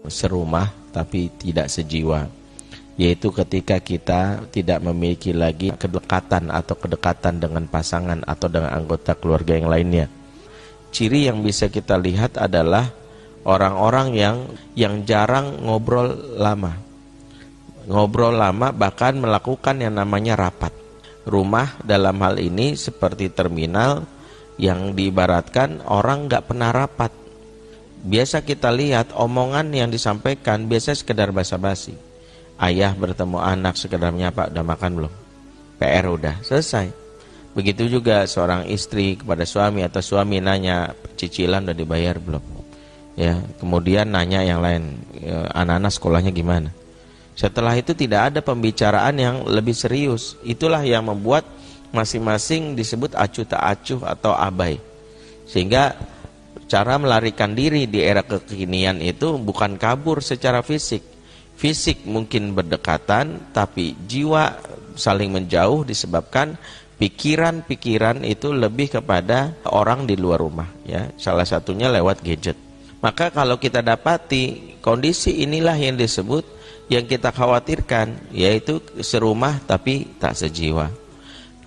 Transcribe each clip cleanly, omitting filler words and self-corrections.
serumah tapi tidak sejiwa, yaitu ketika kita tidak memiliki lagi kedekatan dengan pasangan atau dengan anggota keluarga yang lainnya. Ciri yang bisa kita lihat adalah orang-orang yang jarang ngobrol lama. Ngobrol lama, bahkan melakukan yang namanya rapat. Rumah dalam hal ini seperti terminal yang diibaratkan orang nggak pernah rapat. Biasa kita lihat omongan yang disampaikan biasa sekedar basa-basi. Ayah bertemu anak sekedar menyapa, udah makan belum? PR udah selesai. Begitu juga seorang istri kepada suami atau suami nanya cicilan udah dibayar belum? Ya, kemudian nanya yang lain, anak-anak sekolahnya gimana? Setelah itu tidak ada pembicaraan yang lebih serius. Itulah yang membuat masing-masing disebut acuh tak acuh atau abai. Sehingga cara melarikan diri di era kekinian itu bukan kabur secara fisik. Fisik mungkin berdekatan, tapi jiwa saling menjauh disebabkan pikiran-pikiran itu lebih kepada orang di luar rumah. Ya, salah satunya lewat gadget. Maka kalau kita dapati kondisi inilah yang disebut, yang kita khawatirkan, yaitu serumah tapi tak sejiwa.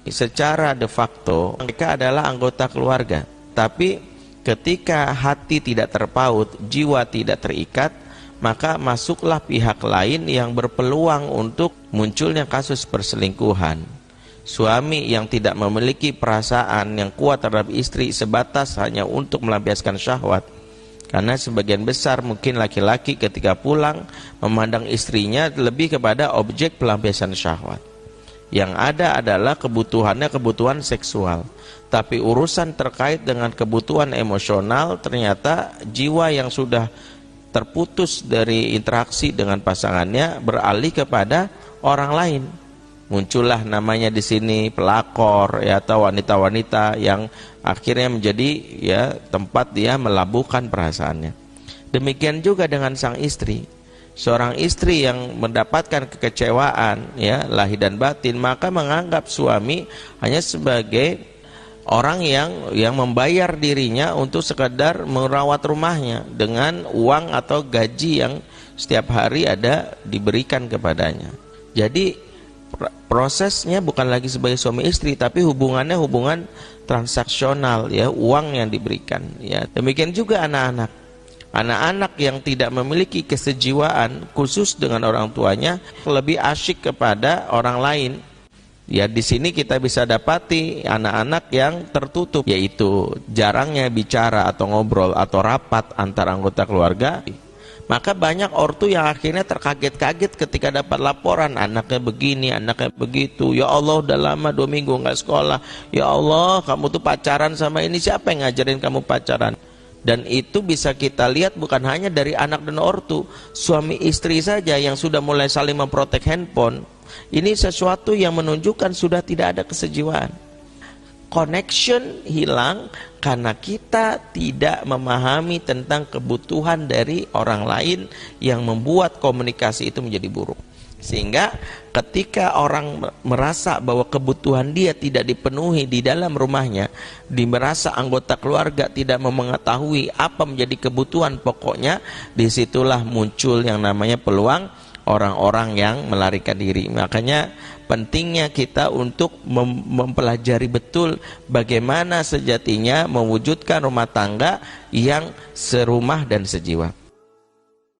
Secara de facto mereka adalah anggota keluarga, tapi ketika hati tidak terpaut, jiwa tidak terikat, maka masuklah pihak lain yang berpeluang untuk munculnya kasus perselingkuhan. Suami yang tidak memiliki perasaan yang kuat terhadap istri sebatas hanya untuk melampiaskan syahwat. Karena sebagian besar mungkin laki-laki ketika pulang memandang istrinya lebih kepada objek pelampiasan syahwat. Yang ada adalah kebutuhannya kebutuhan seksual. Tapi urusan terkait dengan kebutuhan emosional, ternyata jiwa yang sudah terputus dari interaksi dengan pasangannya beralih kepada orang lain. Muncullah namanya di sini pelakor, ya, atau wanita-wanita yang akhirnya menjadi ya tempat dia melabuhkan perasaannya. Demikian juga dengan sang istri. Seorang istri yang mendapatkan kekecewaan ya lahir dan batin, maka menganggap suami hanya sebagai orang yang membayar dirinya untuk sekedar merawat rumahnya dengan uang atau gaji yang setiap hari ada diberikan kepadanya. Jadi prosesnya bukan lagi sebagai suami istri, tapi hubungannya hubungan transaksional, ya, uang yang diberikan, ya. Demikian juga anak-anak yang tidak memiliki kesejiwaan khusus dengan orang tuanya, lebih asyik kepada orang lain. Ya, di sini kita bisa dapati anak-anak yang tertutup, yaitu jarangnya bicara atau ngobrol atau rapat antar anggota keluarga. Maka banyak ortu yang akhirnya terkaget-kaget ketika dapat laporan anaknya begini, anaknya begitu. Ya Allah, udah lama 2 minggu nggak sekolah. Ya Allah, kamu tuh pacaran sama ini, siapa yang ngajarin kamu pacaran? Dan itu bisa kita lihat bukan hanya dari anak dan ortu, suami istri saja yang sudah mulai saling memprotek handphone. Ini sesuatu yang menunjukkan sudah tidak ada kesejiwaan. Connection hilang karena kita tidak memahami tentang kebutuhan dari orang lain yang membuat komunikasi itu menjadi buruk. Sehingga ketika orang merasa bahwa kebutuhan dia tidak dipenuhi di dalam rumahnya, merasa anggota keluarga tidak mengetahui apa menjadi kebutuhan pokoknya, disitulah muncul yang namanya peluang orang-orang yang melarikan diri. Makanya pentingnya kita untuk mempelajari betul bagaimana sejatinya mewujudkan rumah tangga yang serumah dan sejiwa.